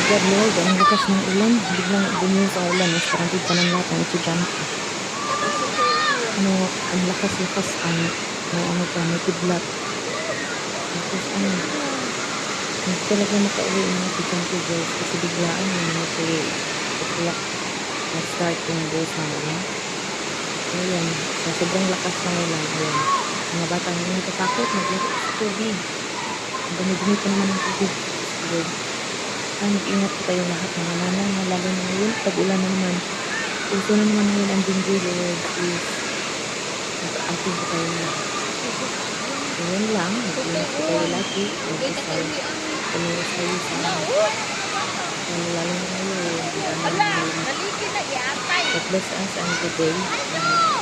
God, Lord, ang lakas ng ulan. Biglang bumuhos ang ulan. Mas parang pa ng lahat ng estudyante. Ano, ang lakas-lakas ang may ano pa, may kidlat. Tapos ano, hindi talaga makauwi yung mga estudyante guys. Kasi biglaan yung mga 3 o'clock na-start yung bus ng ulan. Ayan, sa sobrang lakas ng ulan, ayan. Mga bata hindi natatakot, maglaro sa tubig. Ang dumi-dumi pa naman ng tubig. Lord. Ay, mag-ingat po tayo lahat mga nanay, lalo na ngayon, pag-ulan na naman. Puso na naman ngayon ang danger, Lord, please. Mag-ating po tayo lahat. So, yun lang, mag-ingat po tayo lagi. Mag-isay, pamiwas tayo sa lalo na ngayon. God bless us and good day.